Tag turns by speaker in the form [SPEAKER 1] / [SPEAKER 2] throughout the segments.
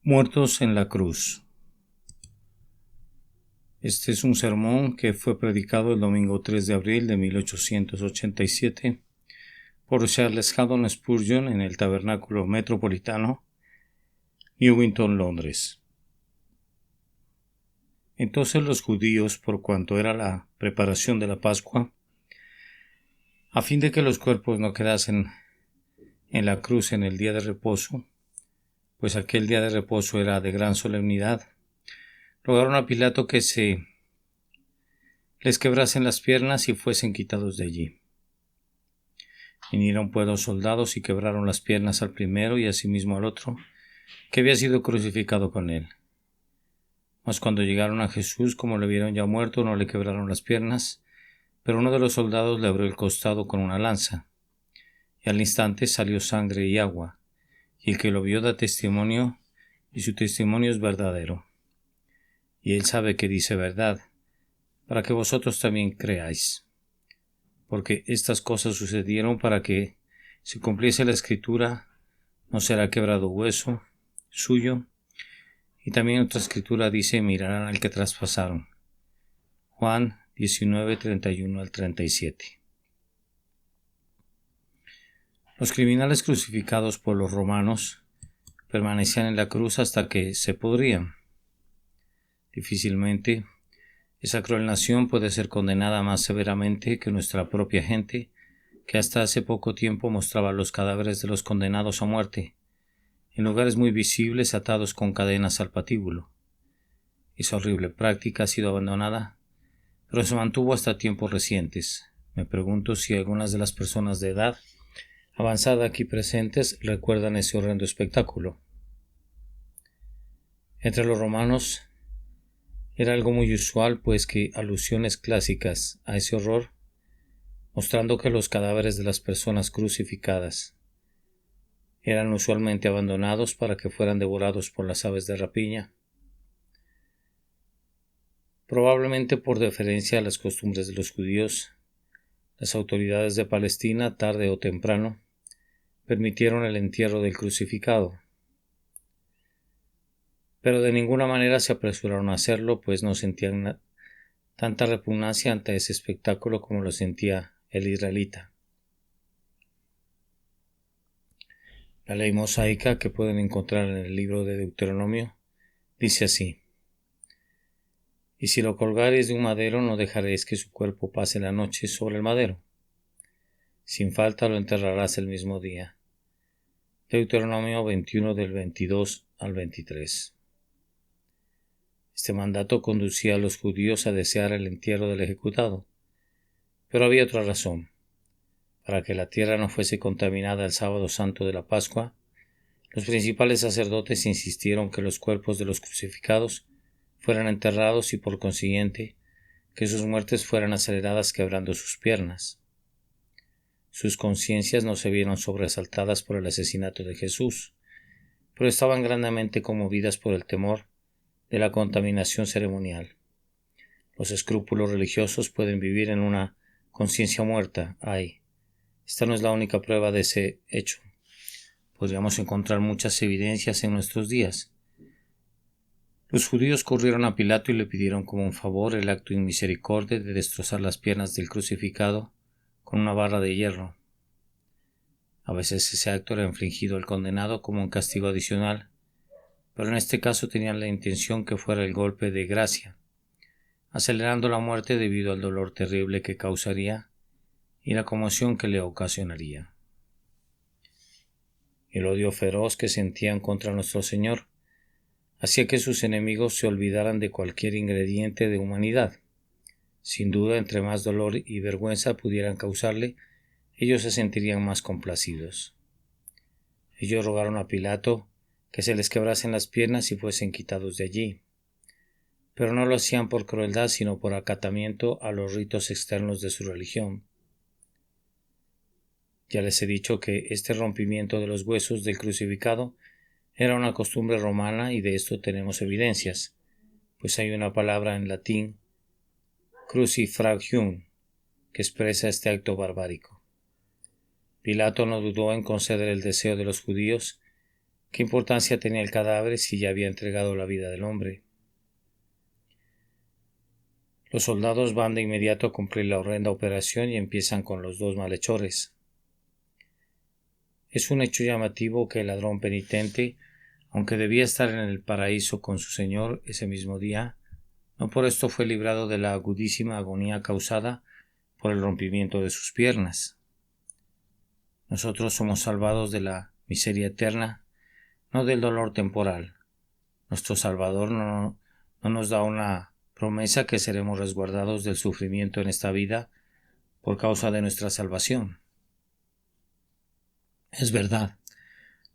[SPEAKER 1] Muertos en la cruz. Este es un sermón que fue predicado el domingo 3 de abril de 1887 por Charles Haddon Spurgeon en el Tabernáculo Metropolitano, Newington, Londres. Entonces los judíos, por cuanto era la preparación de la Pascua, a fin de que los cuerpos no quedasen en la cruz en el día de reposo, pues aquel día de reposo era de gran solemnidad, rogaron a Pilato que se les quebrasen las piernas y fuesen quitados de allí. Vinieron pues los soldados y quebraron las piernas al primero y asimismo al otro, que había sido crucificado con él. Mas cuando llegaron a Jesús, como le vieron ya muerto, no le quebraron las piernas, pero uno de los soldados le abrió el costado con una lanza, y al instante salió sangre y agua, y el que lo vio da testimonio, y su testimonio es verdadero. Y él sabe que dice verdad, para que vosotros también creáis. Porque estas cosas sucedieron para que se cumpliese la escritura, no será quebrado hueso suyo. Y también otra escritura dice, mirarán al que traspasaron. Juan 19, 31 al 37. Los criminales crucificados por los romanos permanecían en la cruz hasta que se pudrían. Difícilmente esa cruel nación puede ser condenada más severamente que nuestra propia gente, que hasta hace poco tiempo mostraba los cadáveres de los condenados a muerte, en lugares muy visibles atados con cadenas al patíbulo. Esa horrible práctica ha sido abandonada, pero se mantuvo hasta tiempos recientes. Me pregunto si algunas de las personas de edad avanzada aquí presentes recuerdan ese horrendo espectáculo. Entre los romanos era algo muy usual, pues que alusiones clásicas a ese horror, mostrando que los cadáveres de las personas crucificadas eran usualmente abandonados para que fueran devorados por las aves de rapiña, probablemente por deferencia a las costumbres de los judíos. Las autoridades de Palestina, tarde o temprano, permitieron el entierro del crucificado, pero de ninguna manera se apresuraron a hacerlo, pues no sentían tanta repugnancia ante ese espectáculo como lo sentía el israelita. La ley mosaica que pueden encontrar en el libro de Deuteronomio dice así: y si lo colgareis de un madero, no dejaréis que su cuerpo pase la noche sobre el madero. Sin falta lo enterrarás el mismo día. Deuteronomio 21 del 22 al 23. Este mandato conducía a los judíos a desear el entierro del ejecutado, pero había otra razón. Para que la tierra no fuese contaminada el sábado santo de la Pascua, los principales sacerdotes insistieron que los cuerpos de los crucificados fueran enterrados y por consiguiente que sus muertes fueran aceleradas quebrando sus piernas. Sus conciencias no se vieron sobresaltadas por el asesinato de Jesús, pero estaban grandemente conmovidas por el temor de la contaminación ceremonial. Los escrúpulos religiosos pueden vivir en una conciencia muerta. Esta no es la única prueba de ese hecho. Podríamos encontrar muchas evidencias en nuestros días. Los judíos corrieron a Pilato y le pidieron como un favor el acto inmisericordia de destrozar las piernas del crucificado con una barra de hierro. A veces ese acto era infligido al condenado como un castigo adicional, pero en este caso tenían la intención que fuera el golpe de gracia, acelerando la muerte debido al dolor terrible que causaría y la conmoción que le ocasionaría. El odio feroz que sentían contra nuestro Señor hacía que sus enemigos se olvidaran de cualquier ingrediente de humanidad. Sin duda, entre más dolor y vergüenza pudieran causarle, ellos se sentirían más complacidos. Ellos rogaron a Pilato que se les quebrasen las piernas y fuesen quitados de allí, pero no lo hacían por crueldad, sino por acatamiento a los ritos externos de su religión. Ya les he dicho que este rompimiento de los huesos del crucificado era una costumbre romana y de esto tenemos evidencias, pues hay una palabra en latín, crucifragium, que expresa este acto barbárico. Pilato no dudó en conceder el deseo de los judíos ¿Qué importancia tenía el cadáver si ya había entregado la vida del hombre? Los soldados van de inmediato a cumplir la horrenda operación y empiezan con los dos malhechores. Es un hecho llamativo que el ladrón penitente, aunque debía estar en el paraíso con su Señor ese mismo día, no por esto fue librado de la agudísima agonía causada por el rompimiento de sus piernas. Nosotros somos salvados de la miseria eterna, no del dolor temporal. Nuestro Salvador no nos da una promesa que seremos resguardados del sufrimiento en esta vida por causa de nuestra salvación. Es verdad,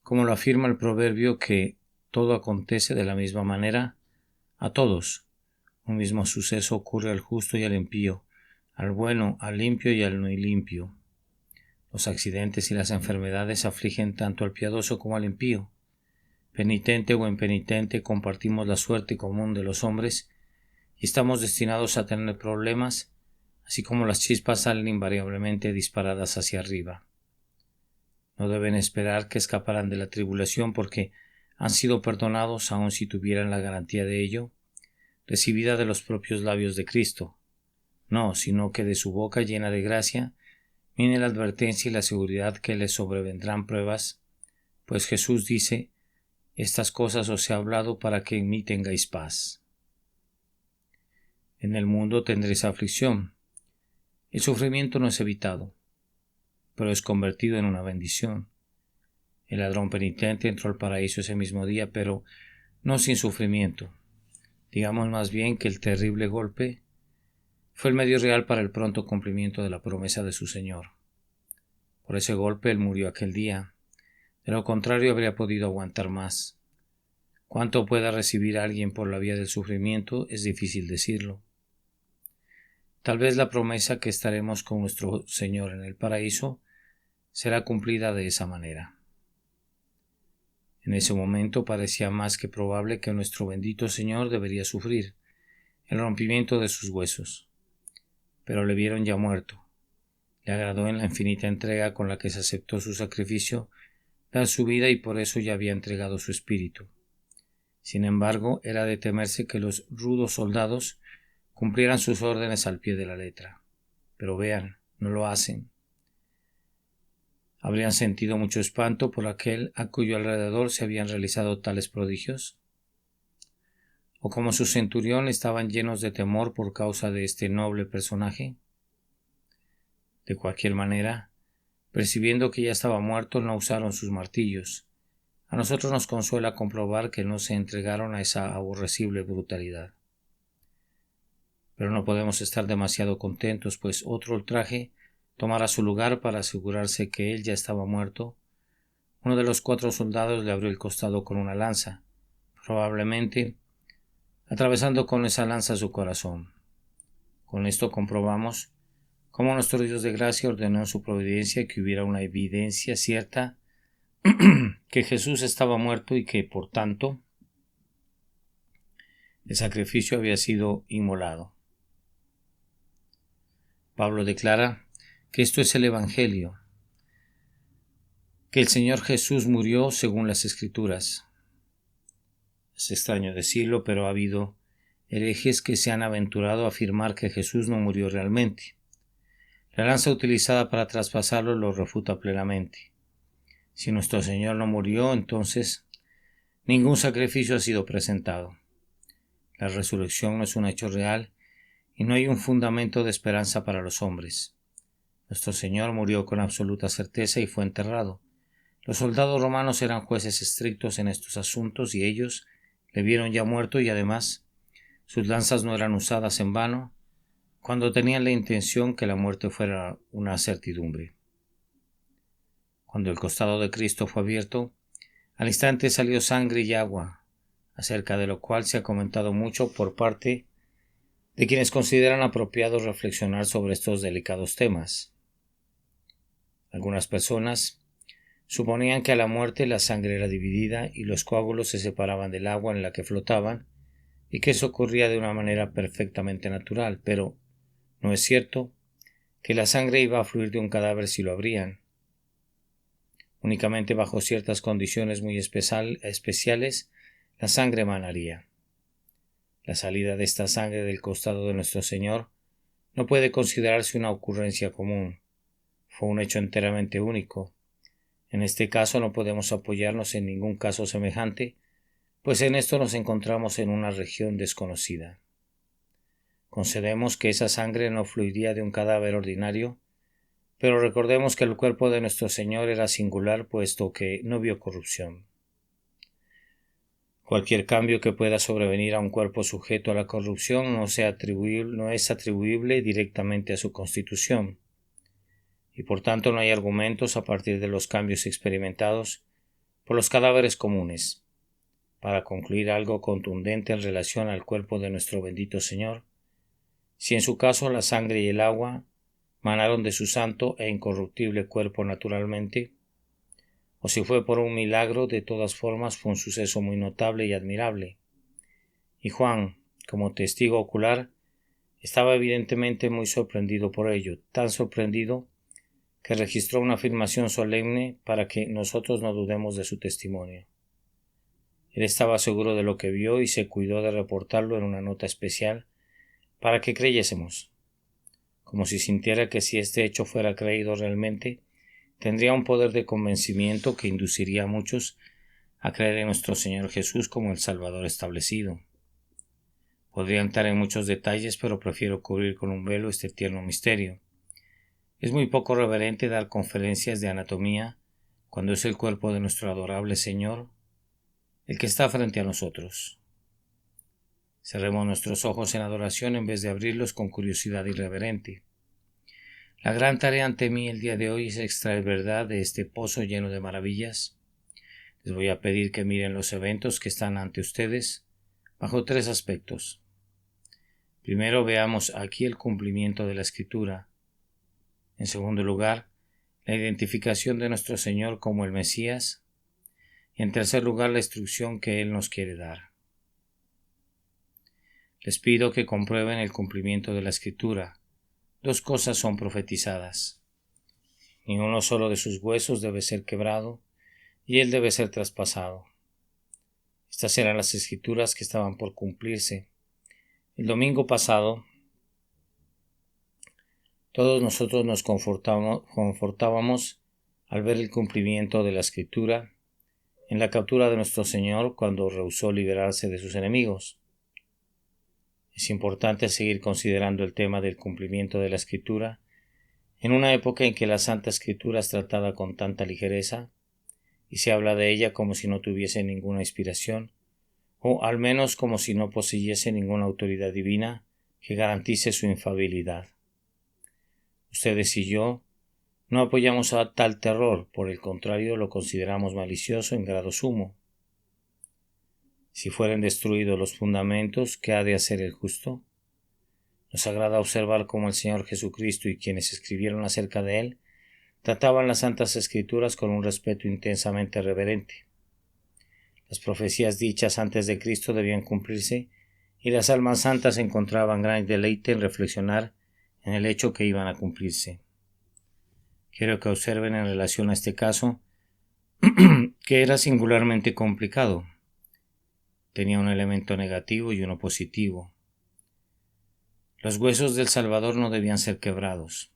[SPEAKER 1] como lo afirma el proverbio, que todo acontece de la misma manera a todos. Un mismo suceso ocurre al justo y al impío, al bueno, al limpio y al no limpio. Los accidentes y las enfermedades afligen tanto al piadoso como al impío. Penitente o impenitente, compartimos la suerte común de los hombres y estamos destinados a tener problemas, así como las chispas salen invariablemente disparadas hacia arriba. No deben esperar que escaparán de la tribulación porque han sido perdonados aun si tuvieran la garantía de ello, recibida de los propios labios de Cristo. No, sino que de su boca llena de gracia viene la advertencia y la seguridad que les sobrevendrán pruebas, pues Jesús dice: estas cosas os he hablado para que en mí tengáis paz. En el mundo tendréis aflicción. El sufrimiento no es evitado, pero es convertido en una bendición. El ladrón penitente entró al paraíso ese mismo día, pero no sin sufrimiento. Digamos más bien que el terrible golpe fue el medio real para el pronto cumplimiento de la promesa de su Señor. Por ese golpe él murió aquel día. De lo contrario habría podido aguantar más. Cuánto pueda recibir alguien por la vía del sufrimiento es difícil decirlo. Tal vez la promesa que estaremos con nuestro Señor en el paraíso será cumplida de esa manera. En ese momento parecía más que probable que nuestro bendito Señor debería sufrir el rompimiento de sus huesos, pero le vieron ya muerto. Le agradó en la infinita entrega con la que se aceptó su sacrificio dar su vida y por eso ya había entregado su espíritu. Sin embargo, era de temerse que los rudos soldados cumplieran sus órdenes al pie de la letra. Pero vean, no lo hacen. ¿Habrían sentido mucho espanto por aquel a cuyo alrededor se habían realizado tales prodigios? ¿O como su centurión estaban llenos de temor por causa de este noble personaje? De cualquier manera, percibiendo que ya estaba muerto, no usaron sus martillos. A nosotros nos consuela comprobar que no se entregaron a esa aborrecible brutalidad. Pero no podemos estar demasiado contentos, pues otro ultraje tomará su lugar para asegurarse que él ya estaba muerto. Uno de los 4 soldados le abrió el costado con una lanza, probablemente atravesando con esa lanza su corazón. Con esto comprobamos cómo nuestro Dios de gracia ordenó en su providencia que hubiera una evidencia cierta que Jesús estaba muerto y que, por tanto, el sacrificio había sido inmolado. Pablo declara que esto es el Evangelio, que el Señor Jesús murió según las Escrituras. Es extraño decirlo, pero ha habido herejes que se han aventurado a afirmar que Jesús no murió realmente. La lanza utilizada para traspasarlo lo refuta plenamente. Si nuestro Señor no murió, entonces ningún sacrificio ha sido presentado. La resurrección no es un hecho real y no hay un fundamento de esperanza para los hombres. Nuestro Señor murió con absoluta certeza y fue enterrado. Los soldados romanos eran jueces estrictos en estos asuntos y ellos le vieron ya muerto y además sus lanzas no eran usadas en vano cuando tenían la intención que la muerte fuera una certidumbre. Cuando el costado de Cristo fue abierto, al instante salió sangre y agua, acerca de lo cual se ha comentado mucho por parte de quienes consideran apropiado reflexionar sobre estos delicados temas. Algunas personas suponían que a la muerte la sangre era dividida y los coágulos se separaban del agua en la que flotaban y que eso ocurría de una manera perfectamente natural, pero no es cierto que la sangre iba a fluir de un cadáver si lo abrían. Únicamente bajo ciertas condiciones muy especiales la sangre emanaría. La salida de esta sangre del costado de nuestro Señor no puede considerarse una ocurrencia común. Fue un hecho enteramente único. En este caso no podemos apoyarnos en ningún caso semejante, pues en esto nos encontramos en una región desconocida. Concedemos que esa sangre no fluiría de un cadáver ordinario, pero recordemos que el cuerpo de nuestro Señor era singular, puesto que no vio corrupción. Cualquier cambio que pueda sobrevenir a un cuerpo sujeto a la corrupción no es atribuible directamente a su constitución, y por tanto no hay argumentos a partir de los cambios experimentados por los cadáveres comunes para concluir algo contundente en relación al cuerpo de nuestro bendito Señor, si en su caso la sangre y el agua manaron de su santo e incorruptible cuerpo naturalmente, o si fue por un milagro. De todas formas fue un suceso muy notable y admirable, y Juan, como testigo ocular, estaba evidentemente muy sorprendido por ello, tan sorprendido que registró una afirmación solemne para que nosotros no dudemos de su testimonio. Él estaba seguro de lo que vio y se cuidó de reportarlo en una nota especial para que creyésemos, como si sintiera que si este hecho fuera creído realmente, tendría un poder de convencimiento que induciría a muchos a creer en nuestro Señor Jesús como el Salvador establecido. Podría entrar en muchos detalles, pero prefiero cubrir con un velo este tierno misterio. Es muy poco reverente dar conferencias de anatomía cuando es el cuerpo de nuestro adorable Señor el que está frente a nosotros. Cerremos nuestros ojos en adoración en vez de abrirlos con curiosidad irreverente. La gran tarea ante mí el día de hoy es extraer verdad de este pozo lleno de maravillas. Les voy a pedir que miren los eventos que están ante ustedes bajo tres aspectos. Primero, veamos aquí el cumplimiento de la Escritura. En segundo lugar, la identificación de nuestro Señor como el Mesías. Y en tercer lugar, la instrucción que Él nos quiere dar. Les pido que comprueben el cumplimiento de la Escritura. Dos cosas son profetizadas. Ni uno solo de sus huesos debe ser quebrado, y Él debe ser traspasado. Estas eran las Escrituras que estaban por cumplirse. El domingo pasado, todos nosotros nos confortábamos al ver el cumplimiento de la Escritura en la captura de nuestro Señor cuando rehusó liberarse de sus enemigos. Es importante seguir considerando el tema del cumplimiento de la Escritura en una época en que la Santa Escritura es tratada con tanta ligereza y se habla de ella como si no tuviese ninguna inspiración, o al menos como si no poseyese ninguna autoridad divina que garantice su infalibilidad. Ustedes y yo no apoyamos a tal terror, por el contrario lo consideramos malicioso en grado sumo. Si fueren destruidos los fundamentos, ¿qué ha de hacer el justo? Nos agrada observar cómo el Señor Jesucristo y quienes escribieron acerca de Él trataban las Santas Escrituras con un respeto intensamente reverente. Las profecías dichas antes de Cristo debían cumplirse y las almas santas encontraban gran deleite en reflexionar en el hecho que iban a cumplirse. Quiero que observen en relación a este caso que era singularmente complicado. Tenía un elemento negativo y uno positivo. Los huesos del Salvador no debían ser quebrados,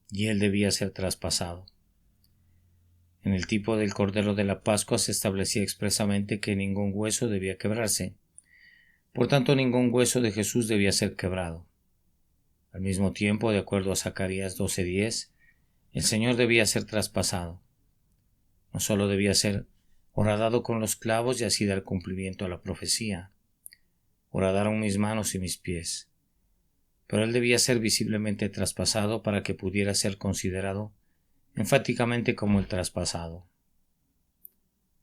[SPEAKER 1] y Él debía ser traspasado. En el tipo del Cordero de la Pascua se establecía expresamente que ningún hueso debía quebrarse. Por tanto, ningún hueso de Jesús debía ser quebrado. Al mismo tiempo, de acuerdo a Zacarías 12:10, el Señor debía ser traspasado. No solo debía ser horadado con los clavos y así dar cumplimiento a la profecía. Horadaron mis manos y mis pies. Pero Él debía ser visiblemente traspasado para que pudiera ser considerado enfáticamente como el traspasado.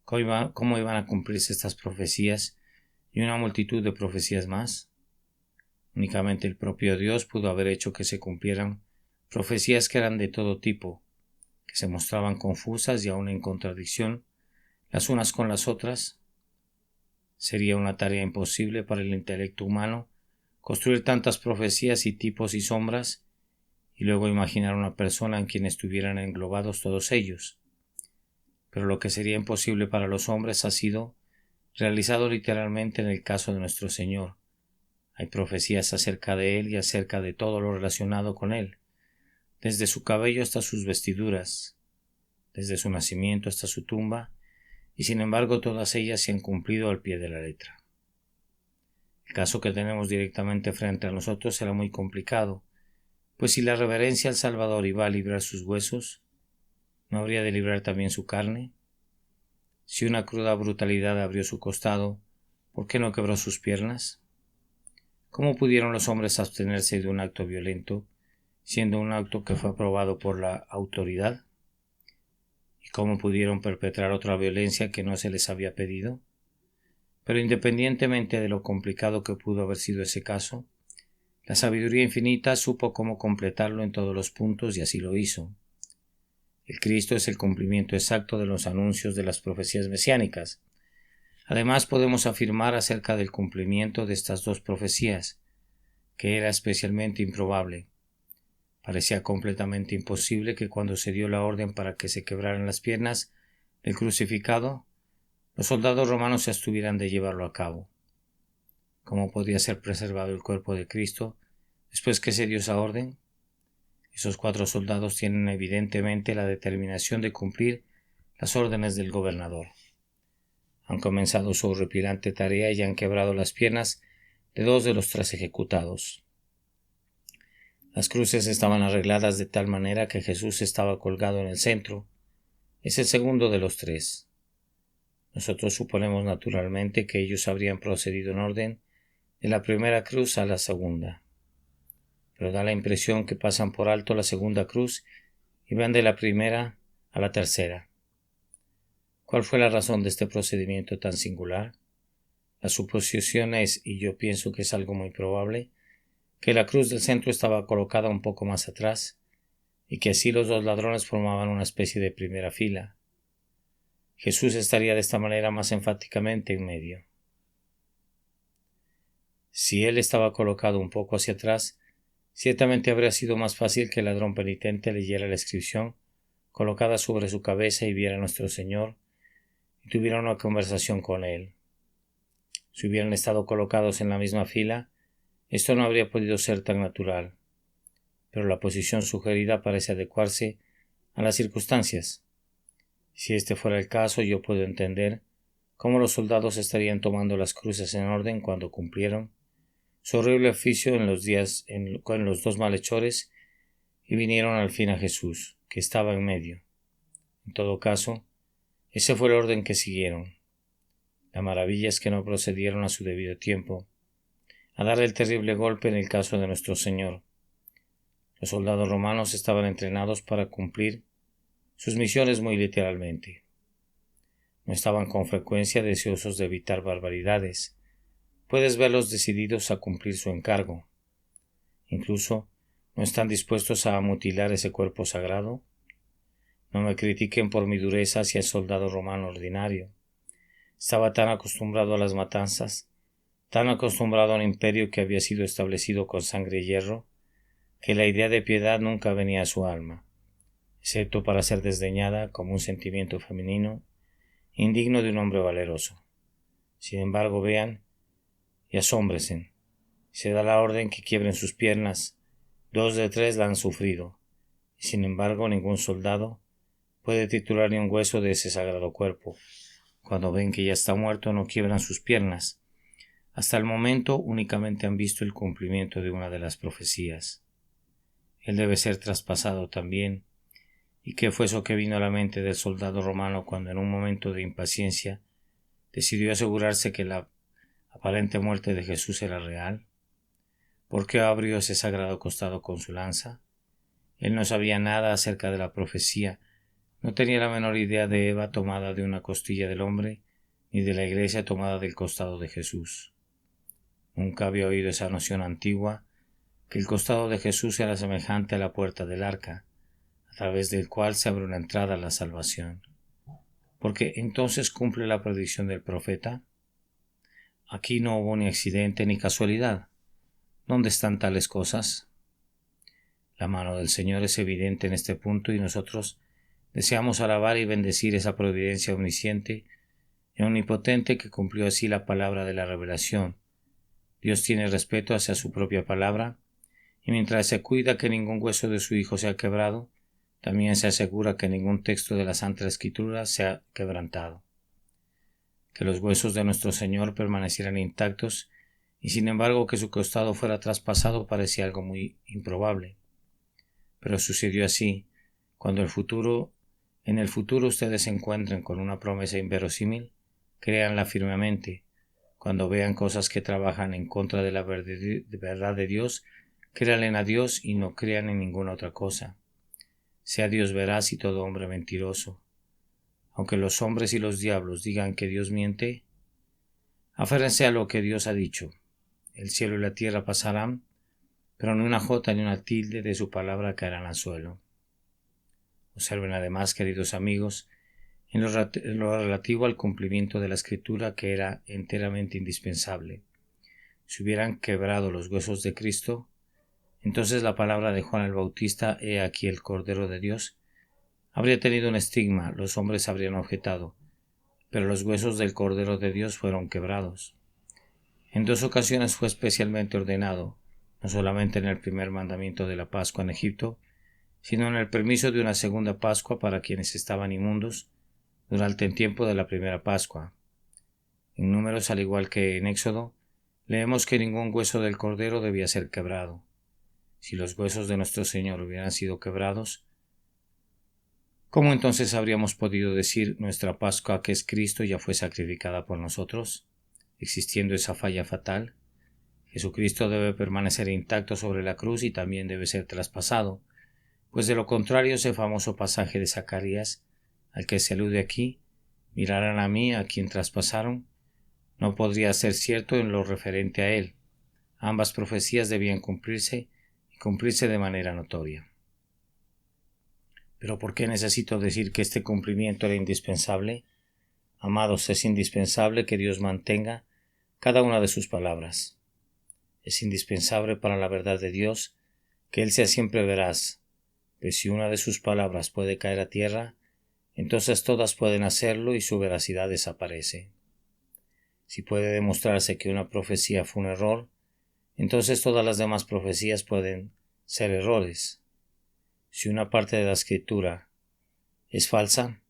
[SPEAKER 1] ¿Cómo iban a cumplirse estas profecías y una multitud de profecías más? Únicamente el propio Dios pudo haber hecho que se cumplieran profecías que eran de todo tipo, que se mostraban confusas y aún en contradicción las unas con las otras. Sería una tarea imposible para el intelecto humano construir tantas profecías y tipos y sombras, y luego imaginar una persona en quien estuvieran englobados todos ellos. pero lo que sería imposible para los hombres ha sido realizado literalmente en el caso de nuestro Señor. Hay profecías acerca de Él y acerca de todo lo relacionado con Él, desde su cabello hasta sus vestiduras, desde su nacimiento hasta su tumba, y sin embargo todas ellas se han cumplido al pie de la letra. El caso que tenemos directamente frente a nosotros será muy complicado, pues si la reverencia al Salvador iba a librar sus huesos, ¿no habría de librar también su carne? Si una cruda brutalidad abrió su costado, ¿por qué no quebró sus piernas? ¿Cómo pudieron los hombres abstenerse de un acto violento, siendo un acto que fue aprobado por la autoridad? ¿Y cómo pudieron perpetrar otra violencia que no se les había pedido? Pero independientemente de lo complicado que pudo haber sido ese caso, la sabiduría infinita supo cómo completarlo en todos los puntos y así lo hizo. El Cristo es el cumplimiento exacto de los anuncios de las profecías mesiánicas. Además podemos afirmar acerca del cumplimiento de estas dos profecías, que era especialmente improbable. Parecía completamente imposible que cuando se dio la orden para que se quebraran las piernas del crucificado, los soldados romanos se abstuvieran de llevarlo a cabo. ¿Cómo podía ser preservado el cuerpo de Cristo después que se dio esa orden? Esos 4 soldados tienen evidentemente la determinación de cumplir las órdenes del gobernador. Han comenzado su horripilante tarea y han quebrado las piernas de 2 de los 3 ejecutados. Las cruces estaban arregladas de tal manera que Jesús estaba colgado en el centro. Es el segundo de los 3. Nosotros suponemos naturalmente que ellos habrían procedido en orden de la primera cruz a la segunda. Pero da la impresión que pasan por alto la segunda cruz y van de la primera a la tercera. ¿Cuál fue la razón de este procedimiento tan singular? La suposición es, y yo pienso que es algo muy probable, que la cruz del centro estaba colocada un poco más atrás y que así los 2 ladrones formaban una especie de primera fila. Jesús estaría de esta manera más enfáticamente en medio. Si él estaba colocado un poco hacia atrás, ciertamente habría sido más fácil que el ladrón penitente leyera la inscripción colocada sobre su cabeza y viera a nuestro Señor y tuviera una conversación con él. Si hubieran estado colocados en la misma fila, esto no habría podido ser tan natural, pero la posición sugerida parece adecuarse a las circunstancias. Si este fuera el caso, yo puedo entender cómo los soldados estarían tomando las cruces en orden cuando cumplieron su horrible oficio con los 2 malhechores y vinieron al fin a Jesús, que estaba en medio. En todo caso, ese fue el orden que siguieron. La maravilla es que no procedieron a su debido tiempo a dar el terrible golpe en el caso de nuestro Señor. Los soldados romanos estaban entrenados para cumplir sus misiones muy literalmente. No estaban con frecuencia deseosos de evitar barbaridades. Puedes verlos decididos a cumplir su encargo. Incluso no están dispuestos a mutilar ese cuerpo sagrado. No me critiquen por mi dureza hacia el soldado romano ordinario. Estaba tan acostumbrado a las matanzas, tan acostumbrado a un imperio que había sido establecido con sangre y hierro, que la idea de piedad nunca venía a su alma, excepto para ser desdeñada como un sentimiento femenino, indigno de un hombre valeroso. Sin embargo, vean y asómbresen. Se da la orden que quiebren sus piernas. 2 de 3 la han sufrido, y sin embargo ningún soldado puede triturar ni un hueso de ese sagrado cuerpo. Cuando ven que ya está muerto, no quiebran sus piernas. Hasta el momento únicamente han visto el cumplimiento de una de las profecías. Él debe ser traspasado también. ¿Y qué fue eso que vino a la mente del soldado romano cuando en un momento de impaciencia decidió asegurarse que la aparente muerte de Jesús era real? ¿Por qué abrió ese sagrado costado con su lanza? Él no sabía nada acerca de la profecía, no tenía la menor idea de Eva tomada de una costilla del hombre, ni de la iglesia tomada del costado de Jesús. Nunca había oído esa noción antigua, que el costado de Jesús era semejante a la puerta del arca, a través del cual se abre una entrada a la salvación. Porque entonces cumple la predicción del profeta. Aquí no hubo ni accidente ni casualidad. ¿Dónde están tales cosas? La mano del Señor es evidente en este punto y nosotros Deseamos alabar y bendecir esa providencia omnisciente y omnipotente que cumplió así la palabra de la revelación. Dios tiene respeto hacia su propia palabra, y mientras se cuida que ningún hueso de su Hijo sea quebrado, también se asegura que ningún texto de la Santa Escritura sea quebrantado. Que los huesos de nuestro Señor permanecieran intactos, y sin embargo que su costado fuera traspasado parecía algo muy improbable. Pero sucedió así. Cuando en el futuro ustedes se encuentren con una promesa inverosímil, créanla firmemente. Cuando vean cosas que trabajan en contra de la verdad de Dios, créanle a Dios y no crean en ninguna otra cosa. Sea Dios veraz y todo hombre mentiroso. Aunque los hombres y los diablos digan que Dios miente, aférrense a lo que Dios ha dicho. El cielo y la tierra pasarán, pero ni una jota ni una tilde de su palabra caerán al suelo. Observen además, queridos amigos, en lo relativo al cumplimiento de la Escritura, que era enteramente indispensable. Si hubieran quebrado los huesos de Cristo, entonces la palabra de Juan el Bautista, he aquí el Cordero de Dios, habría tenido un estigma, los hombres habrían objetado, pero los huesos del Cordero de Dios fueron quebrados. En 2 ocasiones fue especialmente ordenado, no solamente en el primer mandamiento de la Pascua en Egipto, sino en el permiso de una segunda Pascua para quienes estaban inmundos durante el tiempo de la primera Pascua. En Números, al igual que en Éxodo, leemos que ningún hueso del Cordero debía ser quebrado. Si los huesos de nuestro Señor hubieran sido quebrados, ¿cómo entonces habríamos podido decir nuestra Pascua, que es Cristo, ya fue sacrificada por nosotros? Existiendo esa falla fatal, Jesucristo debe permanecer intacto sobre la cruz y también debe ser traspasado, pues de lo contrario ese famoso pasaje de Zacarías, al que se alude aquí, mirarán a mí, a quien traspasaron, no podría ser cierto en lo referente a él. Ambas profecías debían cumplirse y cumplirse de manera notoria. ¿Pero por qué necesito decir que este cumplimiento era indispensable? Amados, es indispensable que Dios mantenga cada una de sus palabras. Es indispensable para la verdad de Dios que Él sea siempre veraz, pues si una de sus palabras puede caer a tierra, entonces todas pueden hacerlo y su veracidad desaparece. Si puede demostrarse que una profecía fue un error, entonces todas las demás profecías pueden ser errores. Si una parte de la Escritura es falsa,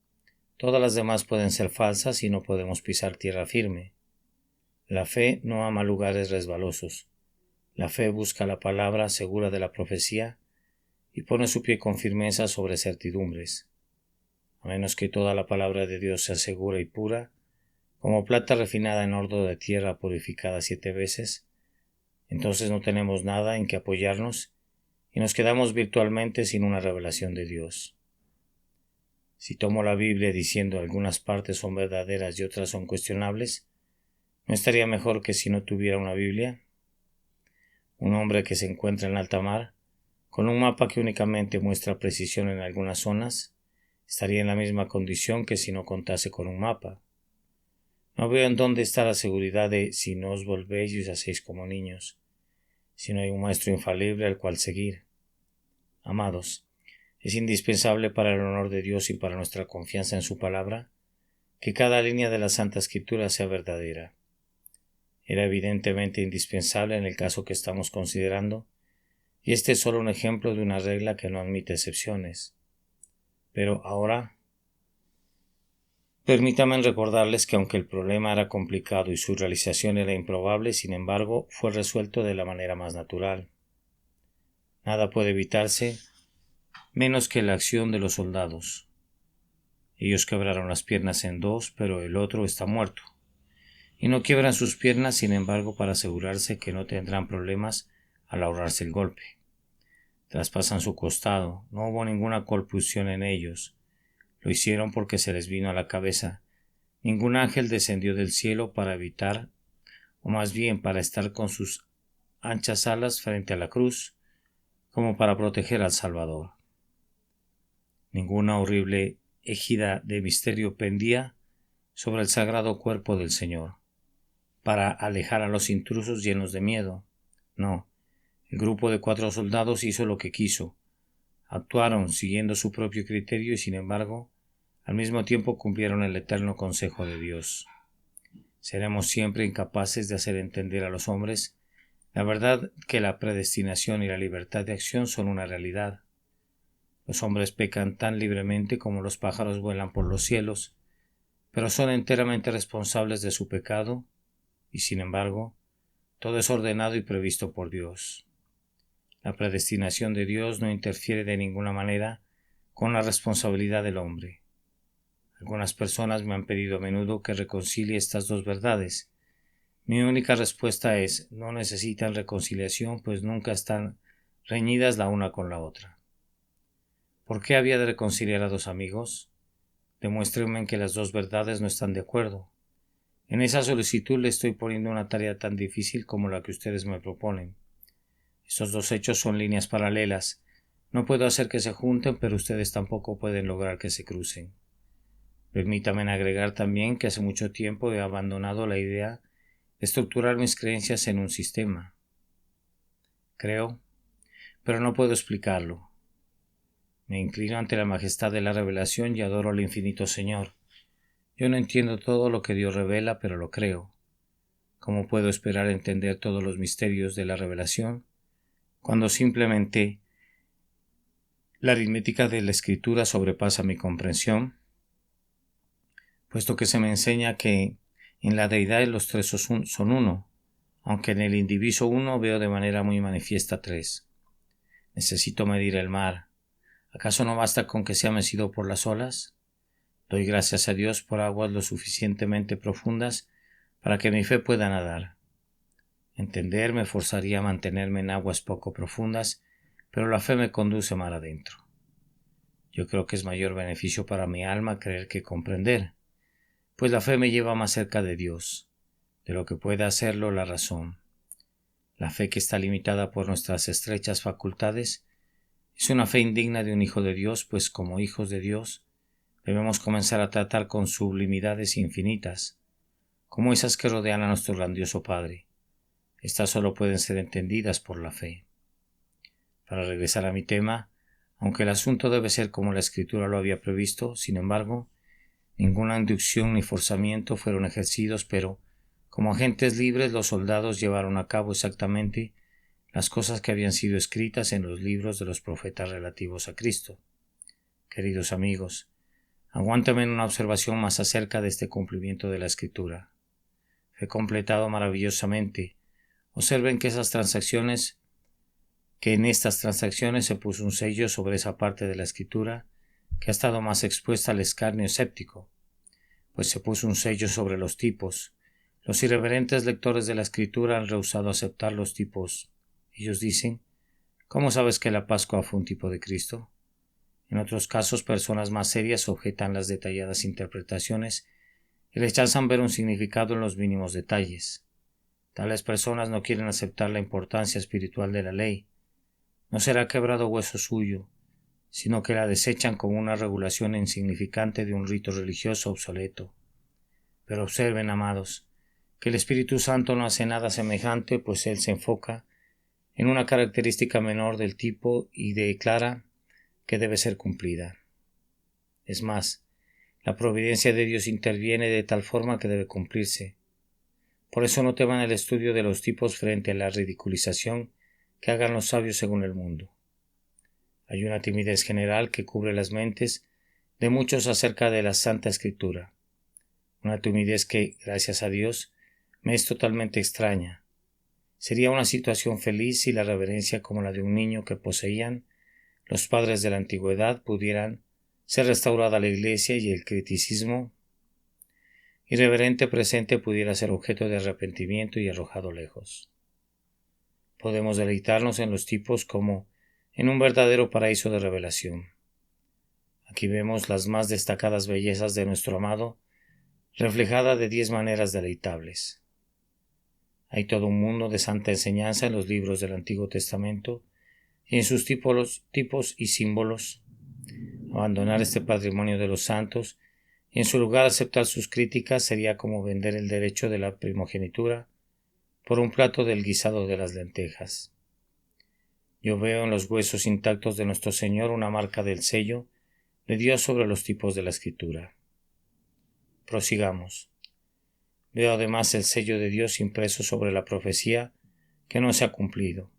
[SPEAKER 1] todas las demás pueden ser falsas y no podemos pisar tierra firme. La fe no ama lugares resbalosos. La fe busca la palabra segura de la profecía y pone su pie con firmeza sobre certidumbres. A menos que toda la palabra de Dios sea segura y pura, como plata refinada en horno de tierra purificada 7 veces, entonces no tenemos nada en que apoyarnos y nos quedamos virtualmente sin una revelación de Dios. Si tomo la Biblia diciendo algunas partes son verdaderas y otras son cuestionables, ¿no estaría mejor que si no tuviera una Biblia? Un hombre que se encuentra en alta mar, con un mapa que únicamente muestra precisión en algunas zonas, estaría en la misma condición que si no contase con un mapa. No veo en dónde está la seguridad de si no os volvéis y os hacéis como niños, si no hay un maestro infalible al cual seguir. Amados, es indispensable para el honor de Dios y para nuestra confianza en su palabra que cada línea de la Santa Escritura sea verdadera. Era evidentemente indispensable en el caso que estamos considerando, y este es solo un ejemplo de una regla que no admite excepciones. Pero ahora, permítanme recordarles que aunque el problema era complicado y su realización era improbable, sin embargo, fue resuelto de la manera más natural. Nada puede evitarse menos que la acción de los soldados. Ellos quebraron las piernas en 2, pero el otro está muerto. Y no quiebran sus piernas, sin embargo, para asegurarse que no tendrán problemas al ahorrarse el golpe. Traspasan su costado, no hubo ninguna colpusión en ellos. Lo hicieron porque se les vino a la cabeza. Ningún ángel descendió del cielo para evitar, o más bien para estar con sus anchas alas frente a la cruz, como para proteger al Salvador. Ninguna horrible égida de misterio pendía sobre el sagrado cuerpo del Señor, para alejar a los intrusos llenos de miedo. No, el grupo de 4 soldados hizo lo que quiso, Actuaron siguiendo su propio criterio y, sin embargo, al mismo tiempo cumplieron el eterno consejo de Dios. Seremos siempre incapaces de hacer entender a los hombres la verdad que la predestinación y la libertad de acción son una realidad. Los hombres pecan tan libremente como los pájaros vuelan por los cielos, pero son enteramente responsables de su pecado y, sin embargo, todo es ordenado y previsto por Dios. La predestinación de Dios no interfiere de ninguna manera con la responsabilidad del hombre. Algunas personas me han pedido a menudo que reconcilie estas dos verdades. Mi única respuesta es: no necesitan reconciliación, pues nunca están reñidas la una con la otra. ¿Por qué había de reconciliar a dos amigos? Demuéstrenme que las dos verdades no están de acuerdo. En esa solicitud le estoy poniendo una tarea tan difícil como la que ustedes me proponen. Estos dos hechos son líneas paralelas. No puedo hacer que se junten, pero ustedes tampoco pueden lograr que se crucen. Permítanme agregar también que hace mucho tiempo he abandonado la idea de estructurar mis creencias en un sistema. Creo, pero no puedo explicarlo. Me inclino ante la majestad de la revelación y adoro al infinito Señor. Yo no entiendo todo lo que Dios revela, pero lo creo. ¿Cómo puedo esperar entender todos los misterios de la revelación cuando simplemente la aritmética de la Escritura sobrepasa mi comprensión? Puesto que se me enseña que en la deidad los tres son uno, aunque en el indiviso uno veo de manera muy manifiesta tres. Necesito medir el mar. ¿Acaso no basta con que sea mecido por las olas? Doy gracias a Dios por aguas lo suficientemente profundas para que mi fe pueda nadar. Entender me forzaría a mantenerme en aguas poco profundas, pero la fe me conduce mar adentro. Yo creo que es mayor beneficio para mi alma creer que comprender, pues la fe me lleva más cerca de Dios, de lo que puede hacerlo la razón. La fe que está limitada por nuestras estrechas facultades es una fe indigna de un hijo de Dios, pues como hijos de Dios debemos comenzar a tratar con sublimidades infinitas, como esas que rodean a nuestro grandioso Padre. Estas solo pueden ser entendidas por la fe. Para regresar a mi tema, aunque el asunto debe ser como la Escritura lo había previsto, sin embargo, ninguna inducción ni forzamiento fueron ejercidos, pero, como agentes libres, los soldados llevaron a cabo exactamente las cosas que habían sido escritas en los libros de los profetas relativos a Cristo. Queridos amigos, aguántame en una observación más acerca de este cumplimiento de la Escritura. Fue completado maravillosamente. Observen que en estas transacciones se puso un sello sobre esa parte de la Escritura que ha estado más expuesta al escarnio escéptico, pues se puso un sello sobre los tipos. Los irreverentes lectores de la Escritura han rehusado aceptar los tipos. Ellos dicen: ¿cómo sabes que la Pascua fue un tipo de Cristo? En otros casos, personas más serias objetan las detalladas interpretaciones y rechazan ver un significado en los mínimos detalles. Tales personas no quieren aceptar la importancia espiritual de la ley. No será quebrado hueso suyo, sino que la desechan como una regulación insignificante de un rito religioso obsoleto. Pero observen, amados, que el Espíritu Santo no hace nada semejante, pues Él se enfoca en una característica menor del tipo y declara que debe ser cumplida. Es más, la providencia de Dios interviene de tal forma que debe cumplirse. Por eso no teman el estudio de los tipos frente a la ridiculización que hagan los sabios según el mundo. Hay una timidez general que cubre las mentes de muchos acerca de la Santa Escritura. Una timidez que, gracias a Dios, me es totalmente extraña. Sería una situación feliz si la reverencia como la de un niño que poseían los padres de la antigüedad pudieran ser restaurada a la Iglesia y el criticismo irreverente presente pudiera ser objeto de arrepentimiento y arrojado lejos. Podemos deleitarnos en los tipos como en un verdadero paraíso de revelación. Aquí vemos las más destacadas bellezas de nuestro amado, reflejada de 10 maneras deleitables. Hay todo un mundo de santa enseñanza en los libros del Antiguo Testamento y en sus tipos y símbolos. Abandonar este patrimonio de los santos y en su lugar aceptar sus críticas sería como vender el derecho de la primogenitura por un plato del guisado de las lentejas. Yo veo en los huesos intactos de nuestro Señor una marca del sello de Dios sobre los tipos de la Escritura. Prosigamos. Veo además el sello de Dios impreso sobre la profecía que no se ha cumplido,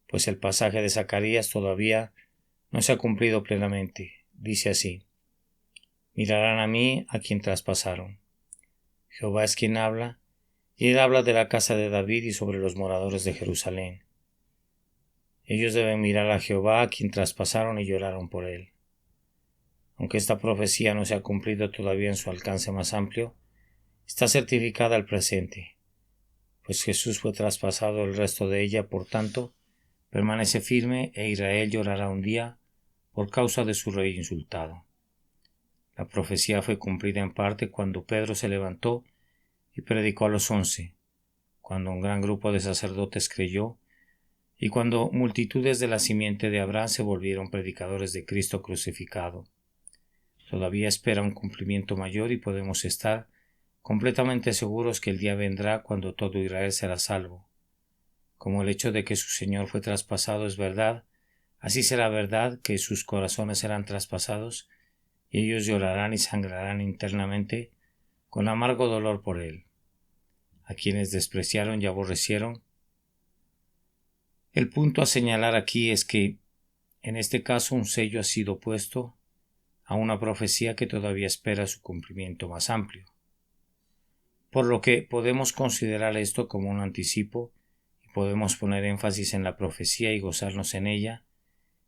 [SPEAKER 1] pues el pasaje de Zacarías todavía no se ha cumplido plenamente. Dice así: mirarán a mí a quien traspasaron. Jehová es quien habla, y él habla de la casa de David y sobre los moradores de Jerusalén. Ellos deben mirar a Jehová a quien traspasaron y lloraron por él. Aunque esta profecía no se ha cumplido todavía en su alcance más amplio, está certificada al presente, pues Jesús fue traspasado el resto de ella, por tanto, permanece firme e Israel llorará un día por causa de su rey insultado. La profecía fue cumplida en parte cuando Pedro se levantó y predicó a los 11, cuando un gran grupo de sacerdotes creyó y cuando multitudes de la simiente de Abraham se volvieron predicadores de Cristo crucificado. Todavía espera un cumplimiento mayor y podemos estar completamente seguros que el día vendrá cuando todo Israel será salvo. Como el hecho de que su Señor fue traspasado es verdad, así será verdad que sus corazones serán traspasados y ellos llorarán y sangrarán internamente con amargo dolor por él. A quienes despreciaron y aborrecieron. El punto a señalar aquí es que, en este caso, un sello ha sido puesto a una profecía que todavía espera su cumplimiento más amplio. Por lo que podemos considerar esto como un anticipo y podemos poner énfasis en la profecía y gozarnos en ella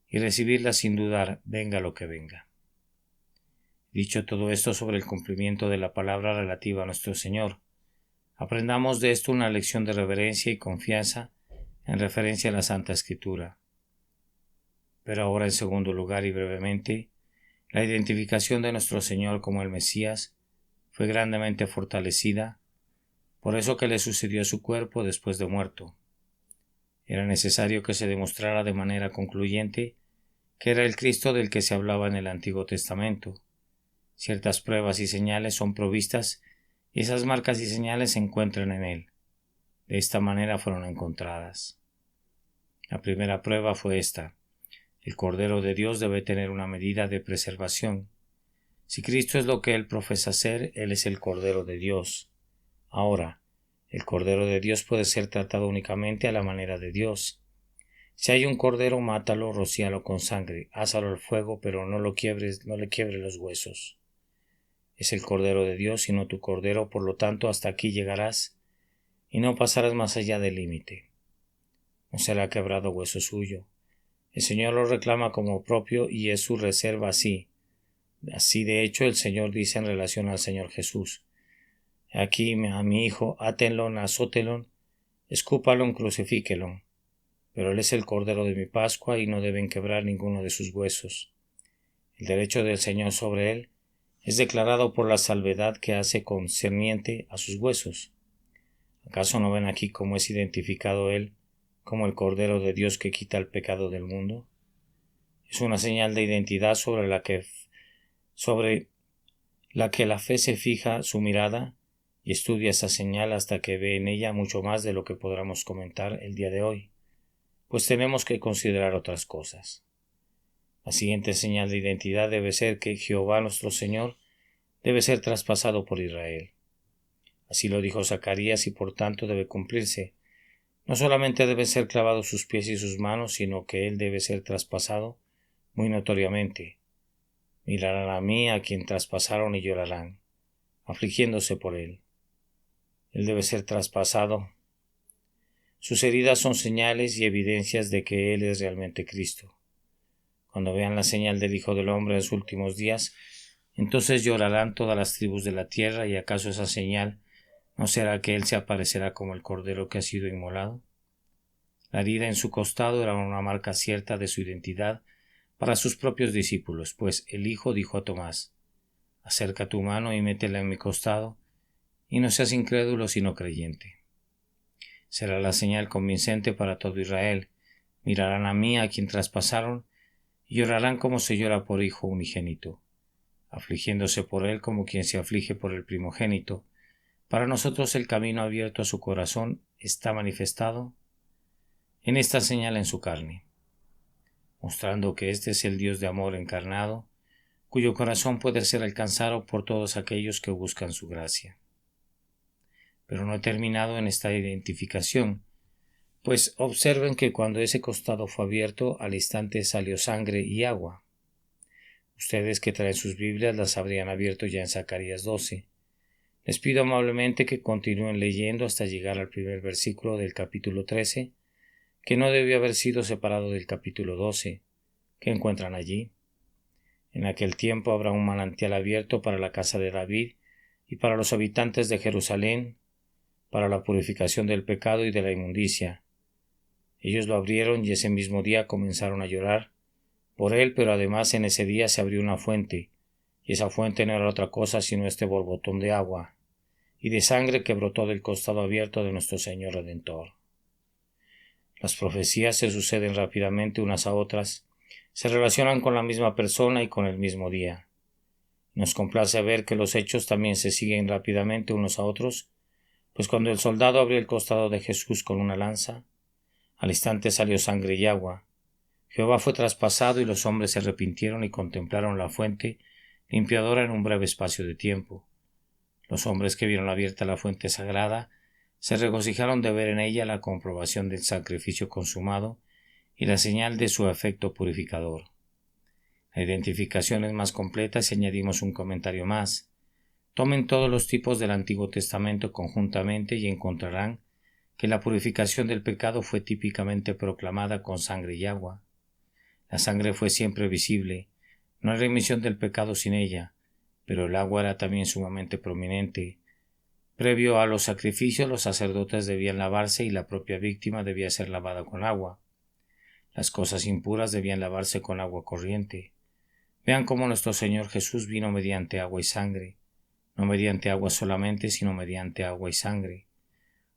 [SPEAKER 1] y recibirla sin dudar, venga lo que venga. Dicho todo esto sobre el cumplimiento de la palabra relativa a nuestro Señor, aprendamos de esto una lección de reverencia y confianza en referencia a la Santa Escritura. Pero ahora, en segundo lugar y brevemente, la identificación de nuestro Señor como el Mesías fue grandemente fortalecida por eso que le sucedió a su cuerpo después de muerto. Era necesario que se demostrara de manera concluyente que era el Cristo del que se hablaba en el Antiguo Testamento. Ciertas pruebas y señales son provistas y esas marcas y señales se encuentran en él. De esta manera fueron encontradas. La primera prueba fue esta: el Cordero de Dios debe tener una medida de preservación. Si Cristo es lo que él profesa ser, él es el Cordero de Dios. Ahora, el Cordero de Dios puede ser tratado únicamente a la manera de Dios. Si hay un cordero, mátalo, rocíalo con sangre, ásalo al fuego, pero no le quiebres los huesos. Es el Cordero de Dios y no tu cordero, por lo tanto hasta aquí llegarás y no pasarás más allá del límite. No será quebrado hueso suyo. El Señor lo reclama como propio y es su reserva así. Así de hecho el Señor dice en relación al Señor Jesús: aquí a mi hijo, átenlo, azótelo, escúpalo, crucifíquelo. Pero él es el Cordero de mi Pascua y no deben quebrar ninguno de sus huesos. El derecho del Señor sobre él es declarado por la salvedad que hace concerniente a sus huesos. ¿Acaso no ven aquí cómo es identificado él como el Cordero de Dios que quita el pecado del mundo? Es una señal de identidad sobre la que la fe se fija su mirada y estudia esa señal hasta que ve en ella mucho más de lo que podamos comentar el día de hoy, pues tenemos que considerar otras cosas. La siguiente señal de identidad debe ser que Jehová nuestro Señor debe ser traspasado por Israel. Así lo dijo Zacarías y por tanto debe cumplirse. No solamente deben ser clavados sus pies y sus manos, sino que él debe ser traspasado muy notoriamente. Mirarán a mí a quien traspasaron y llorarán, afligiéndose por él. Él debe ser traspasado. Sus heridas son señales y evidencias de que él es realmente Cristo. Cuando vean la señal del Hijo del Hombre en los últimos días, entonces llorarán todas las tribus de la tierra. ¿Y acaso esa señal no será que él se aparecerá como el cordero que ha sido inmolado? La herida en su costado era una marca cierta de su identidad para sus propios discípulos, pues el Hijo dijo a Tomás: acerca tu mano y métela en mi costado, y no seas incrédulo sino creyente. Será la señal convincente para todo Israel. Mirarán a mí a quien traspasaron y llorarán como se llora por hijo unigénito, afligiéndose por él como quien se aflige por el primogénito. Para nosotros el camino abierto a su corazón está manifestado en esta señal en su carne. mostrando que este es el Dios de amor encarnado, cuyo corazón puede ser alcanzado por todos aquellos que buscan su gracia. Pero no he terminado en esta identificación, pues observen que cuando ese costado fue abierto, al instante salió sangre y agua. Ustedes que traen sus Biblias las habrían abierto ya en Zacarías 12. Les pido amablemente que continúen leyendo hasta llegar al primer versículo del capítulo 13, que no debió haber sido separado del capítulo 12. ¿Qué encuentran allí? En aquel tiempo habrá un manantial abierto para la casa de David y para los habitantes de Jerusalén, para la purificación del pecado y de la inmundicia. Ellos lo abrieron y ese mismo día comenzaron a llorar por él, pero además en ese día se abrió una fuente, y esa fuente no era otra cosa sino este borbotón de agua y de sangre que brotó del costado abierto de nuestro Señor Redentor. Las profecías se suceden rápidamente unas a otras, se relacionan con la misma persona y con el mismo día. Nos complace ver que los hechos también se siguen rápidamente unos a otros, pues cuando el soldado abrió el costado de Jesús con una lanza, al instante salió sangre y agua. Jehová fue traspasado y los hombres se arrepintieron y contemplaron la fuente limpiadora en un breve espacio de tiempo. Los hombres que vieron abierta la fuente sagrada se regocijaron de ver en ella la comprobación del sacrificio consumado y la señal de su efecto purificador. La identificación es más completa si añadimos un comentario más. Tomen todos los tipos del Antiguo Testamento conjuntamente y encontrarán que la purificación del pecado fue típicamente proclamada con sangre y agua. La sangre fue siempre visible, no hay remisión del pecado sin ella, pero el agua era también sumamente prominente. Previo a los sacrificios, los sacerdotes debían lavarse y la propia víctima debía ser lavada con agua. Las cosas impuras debían lavarse con agua corriente. Vean cómo nuestro Señor Jesús vino mediante agua y sangre, no mediante agua solamente, sino mediante agua y sangre.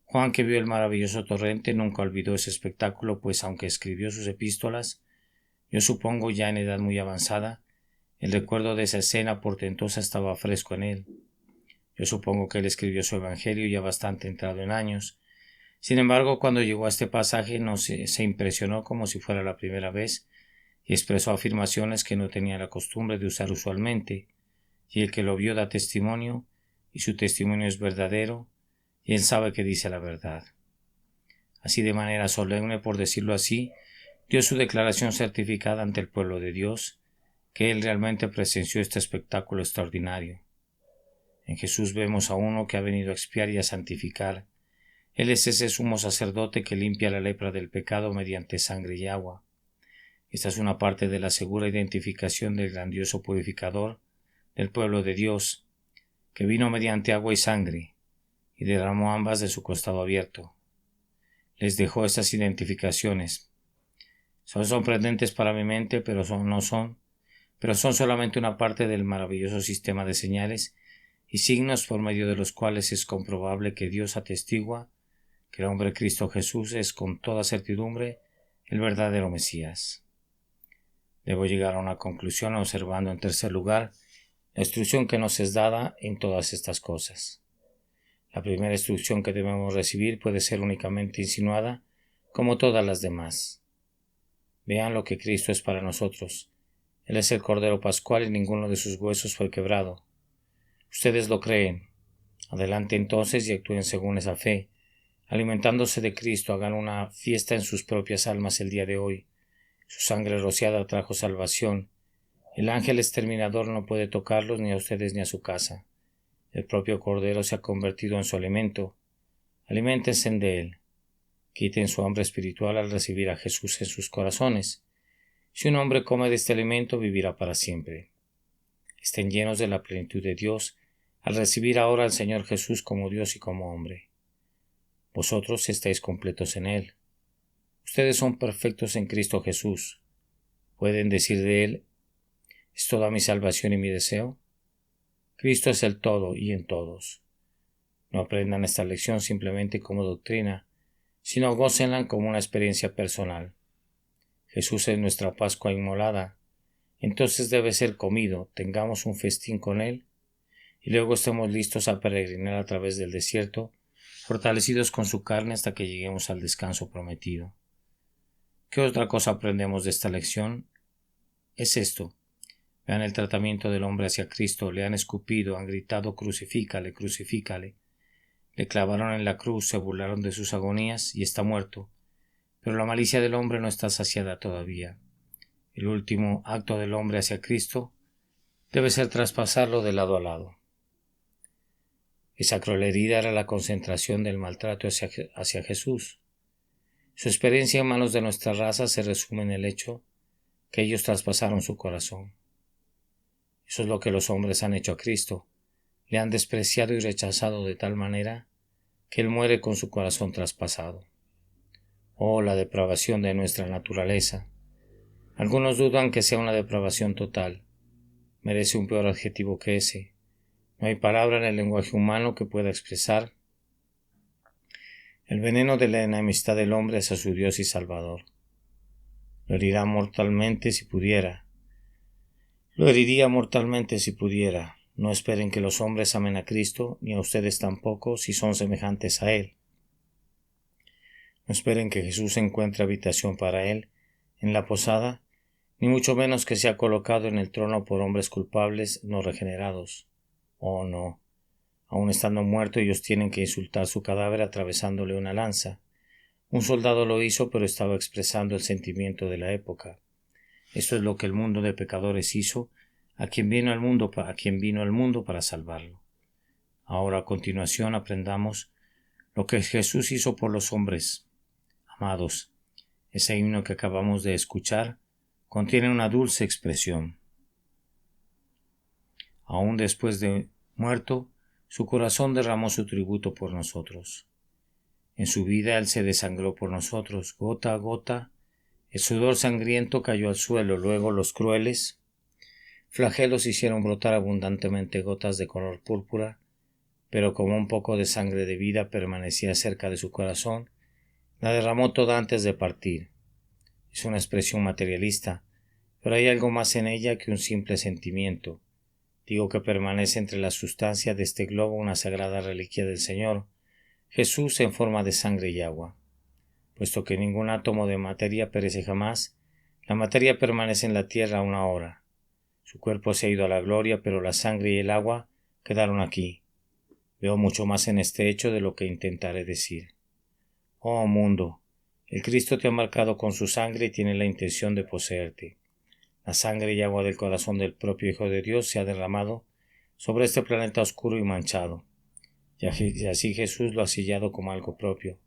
[SPEAKER 1] Juan, que vio el maravilloso torrente, nunca olvidó ese espectáculo, pues aunque escribió sus epístolas, yo supongo ya en edad muy avanzada, el recuerdo de esa escena portentosa estaba fresco en él. Yo supongo que él escribió su Evangelio ya bastante entrado en años. Sin embargo, cuando llegó a este pasaje se impresionó como si fuera la primera vez y expresó afirmaciones que no tenía la costumbre de usar usualmente, y el que lo vio da testimonio, y su testimonio es verdadero, y él sabe que dice la verdad. Así, de manera solemne, por decirlo así, dio su declaración certificada ante el pueblo de Dios, que él realmente presenció este espectáculo extraordinario. En Jesús vemos a uno que ha venido a expiar y a santificar. Él es ese sumo sacerdote que limpia la lepra del pecado mediante sangre y agua. Esta es una parte de la segura identificación del grandioso purificador del pueblo de Dios, que vino mediante agua y sangre, y derramó ambas de su costado abierto. Les dejó estas identificaciones. Son sorprendentes para mi mente, pero son solamente una parte del maravilloso sistema de señales y signos por medio de los cuales es comprobable que Dios atestigua que el hombre Cristo Jesús es con toda certidumbre el verdadero Mesías. Debo llegar a una conclusión observando, en tercer lugar, la instrucción que nos es dada en todas estas cosas. La primera instrucción que debemos recibir puede ser únicamente insinuada, como todas las demás. Vean lo que Cristo es para nosotros. Él es el Cordero Pascual y ninguno de sus huesos fue quebrado. Ustedes lo creen. Adelante entonces y actúen según esa fe. Alimentándose de Cristo, hagan una fiesta en sus propias almas el día de hoy. Su sangre rociada trajo salvación. El ángel exterminador no puede tocarlos ni a ustedes ni a su casa. El propio Cordero se ha convertido en su alimento. Aliméntense de él. Quiten su hambre espiritual al recibir a Jesús en sus corazones. Si un hombre come de este alimento, vivirá para siempre. Estén llenos de la plenitud de Dios al recibir ahora al Señor Jesús como Dios y como hombre. Vosotros estáis completos en Él. Ustedes son perfectos en Cristo Jesús. ¿Pueden decir de Él: ¿es toda mi salvación y mi deseo? Cristo es el todo y en todos. No aprendan esta lección simplemente como doctrina, sino gócenla como una experiencia personal. Jesús es nuestra Pascua inmolada, entonces debe ser comido, tengamos un festín con Él, y luego estemos listos a peregrinar a través del desierto, fortalecidos con su carne hasta que lleguemos al descanso prometido. ¿Qué otra cosa aprendemos de esta lección? Es esto. Vean el tratamiento del hombre hacia Cristo. Le han escupido, han gritado crucifícale, crucifícale. Le clavaron en la cruz, se burlaron de sus agonías y está muerto. Pero la malicia del hombre no está saciada todavía. El último acto del hombre hacia Cristo debe ser traspasarlo de lado a lado. Esa cruel herida era la concentración del maltrato hacia Jesús. Su experiencia en manos de nuestra raza se resume en el hecho que ellos traspasaron su corazón. Eso es lo que los hombres han hecho a Cristo. Le han despreciado y rechazado de tal manera que Él muere con su corazón traspasado. Oh, la depravación de nuestra naturaleza. Algunos dudan que sea una depravación total. Merece un peor adjetivo que ese. No hay palabra en el lenguaje humano que pueda expresar el veneno de la enemistad del hombre hacia su Dios y Salvador. Lo heriría mortalmente si pudiera. No esperen que los hombres amen a Cristo, ni a ustedes tampoco, si son semejantes a Él. No esperen que Jesús encuentre habitación para Él en la posada, ni mucho menos que sea colocado en el trono por hombres culpables no regenerados. Oh, no. Aun estando muerto, ellos tienen que insultar su cadáver atravesándole una lanza. Un soldado lo hizo, pero estaba expresando el sentimiento de la época. Esto es lo que el mundo de pecadores hizo a quien vino al mundo para salvarlo. Ahora, a continuación, aprendamos lo que Jesús hizo por los hombres. Amados, ese himno que acabamos de escuchar contiene una dulce expresión. Aún después de muerto, su corazón derramó su tributo por nosotros. En su vida Él se desangró por nosotros, gota a gota. El sudor sangriento cayó al suelo, luego los crueles flagelos hicieron brotar abundantemente gotas de color púrpura, pero como un poco de sangre de vida permanecía cerca de su corazón, la derramó toda antes de partir. Es una expresión materialista, pero hay algo más en ella que un simple sentimiento. Digo que permanece entre la sustancia de este globo una sagrada reliquia del Señor, Jesús en forma de sangre y agua. Puesto que ningún átomo de materia perece jamás, la materia permanece en la tierra una hora. Su cuerpo se ha ido a la gloria, pero la sangre y el agua quedaron aquí. Veo mucho más en este hecho de lo que intentaré decir. Oh mundo, el Cristo te ha marcado con su sangre y tiene la intención de poseerte. La sangre y agua del corazón del propio Hijo de Dios se ha derramado sobre este planeta oscuro y manchado, y así Jesús lo ha sellado como algo propio,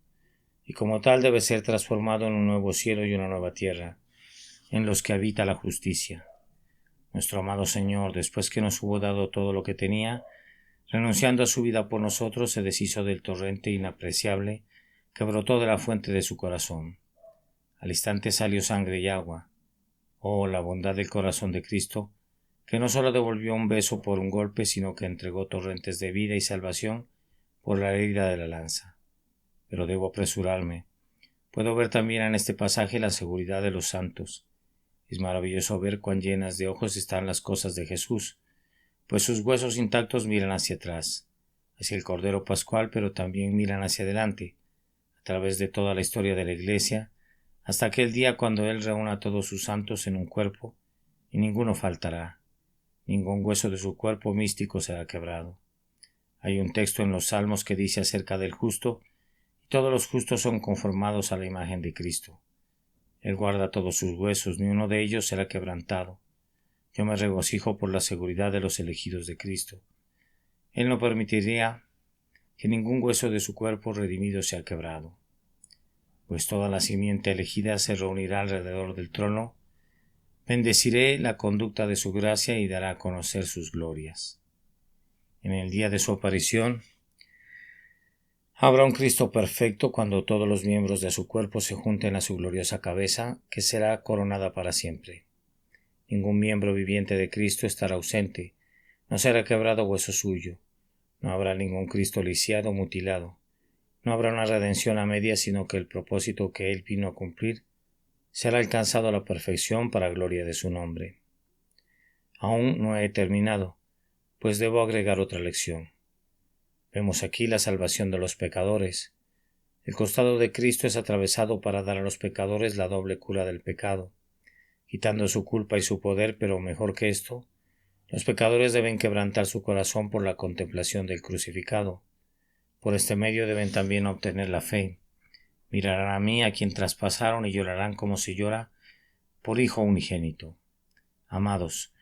[SPEAKER 1] y como tal debe ser transformado en un nuevo cielo y una nueva tierra, en los que habita la justicia. Nuestro amado Señor, después que nos hubo dado todo lo que tenía, renunciando a su vida por nosotros, se deshizo del torrente inapreciable que brotó de la fuente de su corazón. Al instante salió sangre y agua. Oh, la bondad del corazón de Cristo, que no solo devolvió un beso por un golpe, sino que entregó torrentes de vida y salvación por la herida de la lanza. Pero debo apresurarme. Puedo ver también en este pasaje la seguridad de los santos. Es maravilloso ver cuán llenas de ojos están las cosas de Jesús, pues sus huesos intactos miran hacia atrás, hacia el Cordero Pascual, pero también miran hacia adelante, a través de toda la historia de la Iglesia, hasta aquel día cuando Él reúna a todos sus santos en un cuerpo, y ninguno faltará, ningún hueso de su cuerpo místico será quebrado. Hay un texto en los Salmos que dice acerca del justo, y todos los justos son conformados a la imagen de Cristo. Él guarda todos sus huesos, ni uno de ellos será quebrantado. Yo me regocijo por la seguridad de los elegidos de Cristo. Él no permitiría que ningún hueso de su cuerpo redimido sea quebrado, pues toda la simiente elegida se reunirá alrededor del trono. Bendeciré la conducta de su gracia y dará a conocer sus glorias. En el día de su aparición, habrá un Cristo perfecto cuando todos los miembros de su cuerpo se junten a su gloriosa cabeza, que será coronada para siempre. Ningún miembro viviente de Cristo estará ausente, no será quebrado hueso suyo, no habrá ningún Cristo lisiado o mutilado, no habrá una redención a medias, sino que el propósito que Él vino a cumplir será alcanzado a la perfección para gloria de su nombre. Aún no he terminado, pues debo agregar otra lección. Vemos aquí la salvación de los pecadores. El costado de Cristo es atravesado para dar a los pecadores la doble cura del pecado, quitando su culpa y su poder, pero mejor que esto, los pecadores deben quebrantar su corazón por la contemplación del crucificado. Por este medio deben también obtener la fe. Mirarán a mí, a quien traspasaron, y llorarán como se llora por hijo unigénito. Amados,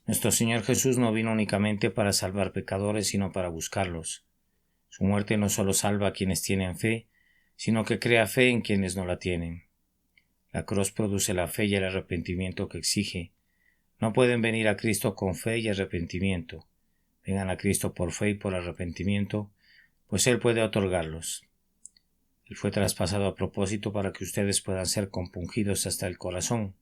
[SPEAKER 1] nuestro Señor Jesús no vino únicamente para salvar pecadores, sino para buscarlos. Su muerte no solo salva a quienes tienen fe, sino que crea fe en quienes no la tienen. La cruz produce la fe y el arrepentimiento que exige. No pueden venir a Cristo con fe y arrepentimiento. Vengan a Cristo por fe y por arrepentimiento, pues Él puede otorgarlos. Él fue traspasado a propósito para que ustedes puedan ser compungidos hasta el corazón.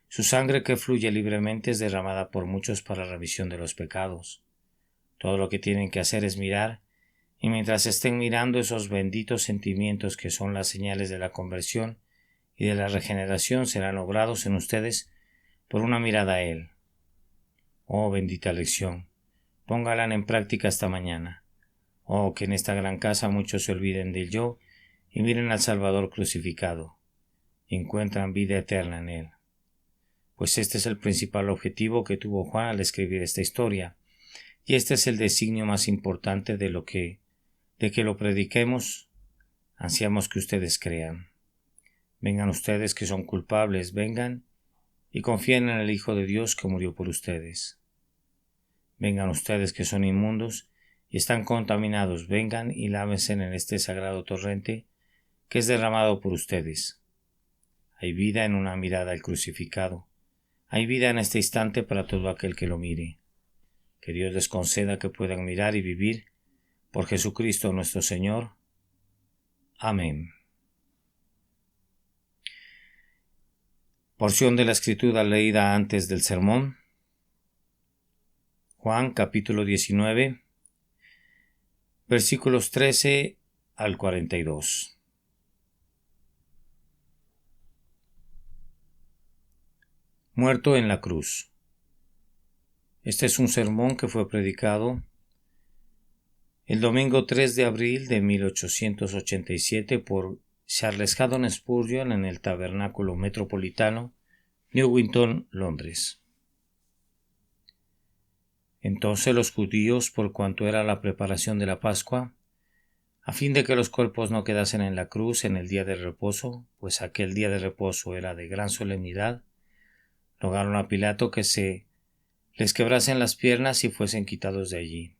[SPEAKER 1] Su sangre que fluye libremente es derramada por muchos para remisión de los pecados. Todo lo que tienen que hacer es mirar, y mientras estén mirando esos benditos sentimientos que son las señales de la conversión y de la regeneración serán obrados en ustedes por una mirada a Él. Oh, bendita lección. Póngala en práctica esta mañana. Oh, que en esta gran casa muchos se olviden del yo y miren al Salvador crucificado y encuentran vida eterna en Él. Pues este es el principal objetivo que tuvo Juan al escribir esta historia, y este es el designio más importante de que lo prediquemos. Ansiamos que ustedes crean. Vengan ustedes que son culpables, vengan y confíen en el Hijo de Dios que murió por ustedes. Vengan ustedes que son inmundos y están contaminados, vengan y lávense en este sagrado torrente que es derramado por ustedes. Hay vida en una mirada al crucificado. Hay vida en este instante para todo aquel que lo mire. Que Dios les conceda que puedan mirar y vivir por Jesucristo nuestro Señor. Amén. Porción de la Escritura leída antes del sermón. Juan capítulo 19, versículos 13 al 42. Muerto en la cruz. Este es un sermón que fue predicado el domingo 3 de abril de 1887 por Charles Haddon Spurgeon en el Tabernáculo Metropolitano, Newington, Londres. Entonces los judíos, por cuanto era la preparación de la Pascua, a fin de que los cuerpos no quedasen en la cruz en el día de reposo, pues aquel día de reposo era de gran solemnidad, rogaron a Pilato que se les quebrasen las piernas y fuesen quitados de allí.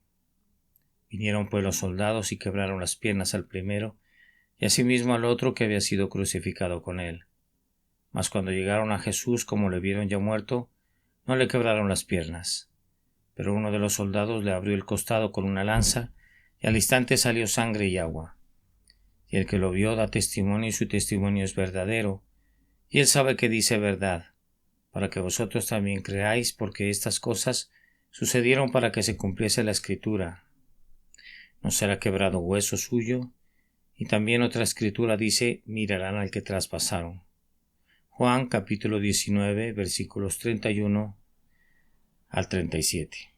[SPEAKER 1] Vinieron pues los soldados y quebraron las piernas al primero y asimismo al otro que había sido crucificado con él. Mas cuando llegaron a Jesús, como le vieron ya muerto, no le quebraron las piernas. Pero uno de los soldados le abrió el costado con una lanza, y al instante salió sangre y agua. Y el que lo vio da testimonio, y su testimonio es verdadero, y él sabe que dice verdad, para que vosotros también creáis, porque estas cosas sucedieron para que se cumpliese la Escritura. No será quebrado hueso suyo. Y también otra Escritura dice, mirarán al que traspasaron. Juan capítulo 19 versículos 31 al 37.